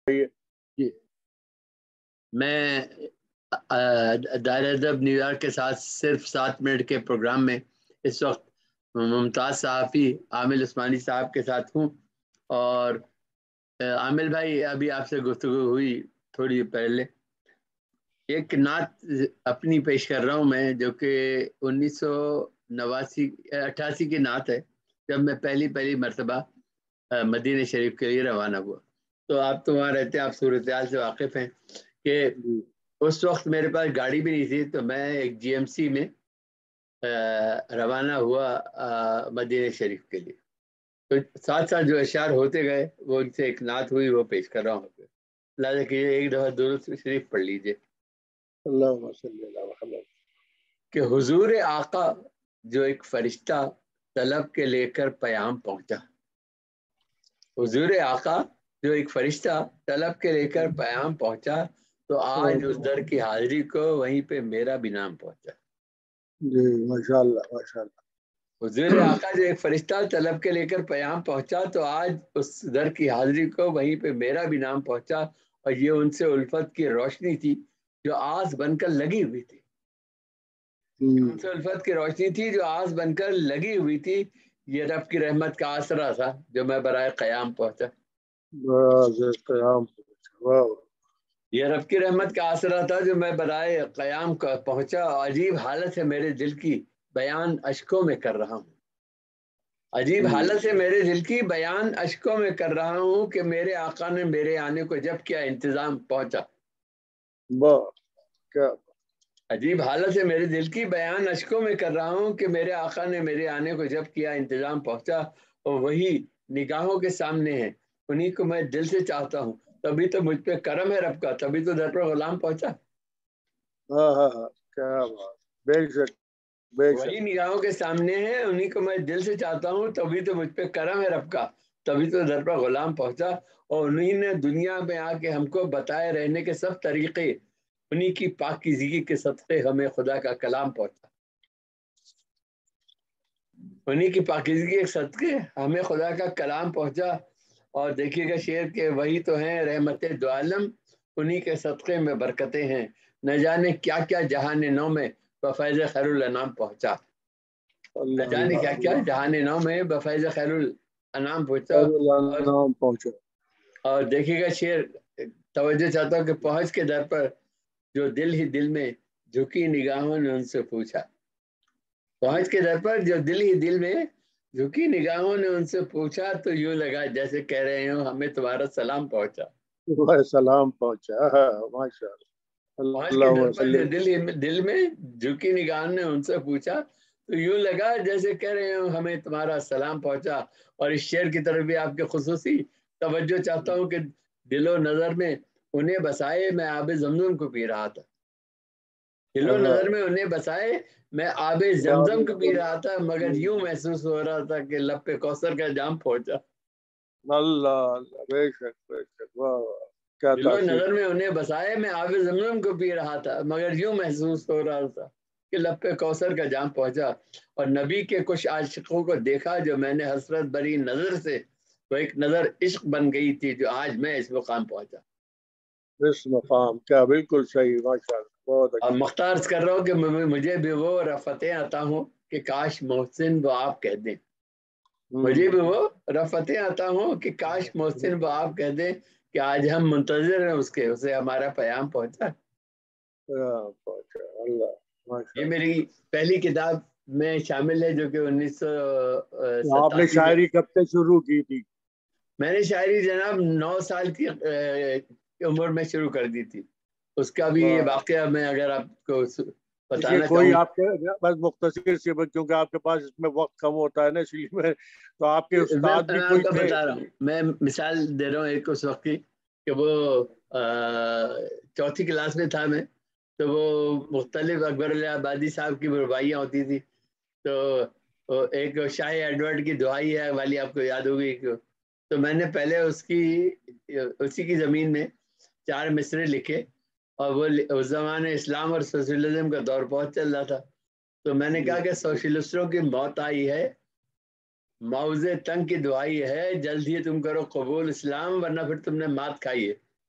جی میں دائرہ ادب نیو یارک کے ساتھ صرف 7 منٹ کے پروگرام میں اس وقت ممتاز صحافی عامل عثمانی صاحب کے ساتھ ہوں، اور عامل بھائی ابھی آپ سے گفتگو ہوئی تھوڑی پہلے، ایک نعت اپنی پیش کر رہا ہوں میں، جو کہ 1988 کی نعت ہے، جب میں پہلی مرتبہ مدینہ شریف کے لیے روانہ ہوا۔ تو آپ تو وہاں رہتے ہیں، آپ صورتحال سے واقف ہیں کہ اس وقت میرے پاس گاڑی بھی نہیں تھی، تو میں ایک جی ایم سی میں روانہ ہوا مدینہ شریف کے لیے۔ تو ساتھ ساتھ جو اشعار ہوتے گئے وہ ان سے ایک نعت ہوئی، وہ پیش کر رہا ہوں۔ لہٰذا کہ ایک دفعہ درود شریف پڑھ لیجیے۔ اللہم صلی علی محمد۔ کہ حضور آقا جو ایک فرشتہ طلب کے لے کر پیام پہنچا، حضور آقا جو ایک فرشتہ طلب کے لے کر پیام پہنچا، تو آج اس در کی حاضری کو وہیں پہ میرا بھی نام پہنچا۔ جی ماشاءاللہ ماشاءاللہ۔ حضور آقا جو ایک فرشتہ طلب کے لے کر پیام پہنچا، تو آج اس در کی حاضری کو وہیں پہ میرا بھی نام پہنچا، اور یہ ان سے الفت کی روشنی تھی جو آس بن کر لگی ہوئی تھی۔ ان سے الفت کی روشنی تھی جو آس بن کر لگی ہوئی تھی، یہ رب کی رحمت کا آسرا تھا جو میں برائے قیام پہنچا۔ یہ رب کی رحمت کا آسرا تھا جو میں برائے قیام پہنچا، عجیب حالت ہے میرے دل کی بیان اشکوں میں کر رہا ہوں۔ عجیب حالت ہے میرے دل کی بیان اشکوں میں کر رہا ہوں، کہ میرے آقا نے میرے آنے کو جب کیا انتظام پہنچا۔ عجیب حالت ہے میرے دل کی بیان اشکوں میں کر رہا ہوں، کہ میرے آقا نے میرے آنے کو جب کیا انتظام پہنچا، اور وہی نگاہوں کے سامنے ہے، انہی کو میں دل سے چاہتا ہوں، تبھی تو مجھ پہ کرم ہے رب کا، تبھی تو در پر غلام پہنچا۔ کیا بات، بے شک بے شک۔ وہی نگاہوں کے سامنے ہے، انہی کو میں دل سے چاہتا ہوں، تبھی تو مجھ پہ کرم ہے رب کا، تبھی تو در پر غلام پہنچا۔ اور انہی نے دنیا میں آ کے ہم کو بتائے رہنے کے سب طریقے، انہی کی پاکیزگی کے صدقے ہمیں خدا کا کلام پہنچا۔ انہی کی پاکیزگی کے صدقے ہمیں خدا کا کلام پہنچا۔ اور دیکھیے گا شعر کہ وہی تو ہیں رحمت دو عالم، انہی کے صدقے میں برکتیں ہیں، نہ جانے کیا کیا جہان نو میں بفیض خیر الانام پہنچا۔ نہ جانے کیا کیا جہان نو میں بفیض خیر الانام پہنچا۔ اور دیکھیے گا شعر، توجہ چاہتا ہوں کہ پہنچ کے در پر جو دل ہی دل میں جھکی نگاہوں نے ان سے پوچھا، پہنچ کے در پر جو دل ہی دل میں جھکی نگاہوں نے ان سے پوچھا، تو یوں لگا جیسے کہہ رہے ہوں ہمیں تمہارا سلام پہنچا۔ سلام پہنچا، ماشاءاللہ۔ پہنچ کے در پر جو دل میں جھکی نگاہوں نے ان سے پوچھا، تو یوں لگا جیسے کہہ رہے ہوں ہمیں تمہارا سلام پہنچا۔ اور اس شعر کی طرف بھی آپ کے خصوصی توجہ چاہتا ہوں کہ دل و نظر میں انہیں بسائے میں آب زمزم کو پی رہا تھا، دل و نظر میں انہیں بسائے میں آب زمزم کو پی رہا تھا، مگر یوں محسوس ہو رہا تھا کہ لب پہ کوثر کا جام پہنچا۔ اللہ بے شک بے شک، واہ دل و نظر میں انہیں بسائے میں آب زمزم کو پی رہا تھا، مگر یوں محسوس ہو رہا تھا کہ لب پہ کوثر کا جام پہنچا۔ اور نبی کے کچھ عاشقوں کو دیکھا جو میں نے حسرت بری نظر سے، وہ ایک نظر عشق بن گئی تھی جو آج میں اس مقام پہنچا۔ اس مقام، کیا بالکل صحیح، ماشاءاللہ، بہت اور اچھا۔ مختار کر رہا ہوں کہ مجھے بھی وہ رفتیں عطا ہوں کہ کاش محسن وہ آپ کہہ دیں، مجھے بھی وہ رفتیں عطا ہوں کہ کاش محسن وہ آپ کہہ دیں، کہ آج ہم منتظر ہیں اس کے، اسے ہمارا پیام پہنچا۔ یہ میری پہلی کتاب میں شامل ہے جو کہ 1987 آپ نے شاعری کب سے شروع کی تھی؟ میں نے شاعری جناب 9 سال کی عمر میں شروع کر دی تھی۔ اس کا بھی یہ واقعہ میں اگر آپ کو بتانا کوئی چاہوں، آپ کے بس مختصر سے، کیونکہ آپ کے پاس اس میں وقت کم ہوتا ہے نا، اس لیے میں، تو آپ کے استاد بھی میں کوئی آپ کو تھے؟ بتا رہا ہوں، میں مثال دے رہا ہوں ایک اس وقت کی کہ وہ 4تھی کلاس میں تھا میں، تو وہ مختلف اکبر علیہ آبادی صاحب کی رباعیاں ہوتی تھی، تو ایک شاہ ایڈورڈ کی دعائی ہے والی آپ کو یاد ہوگی، تو میں نے پہلے اسی کی زمین میں 4 مصرے لکھے، اور وہ اس زمانے اسلام اور سوشلزم کا دور بہت چل رہا تھا، تو میں نے کہا کہ سوشلسٹوں کی موت آئی ہے، معوض تنگ کی دعائی ہے، جلد ہی تم کرو قبول اسلام ورنہ پھر تم نے مات کھائی ہے۔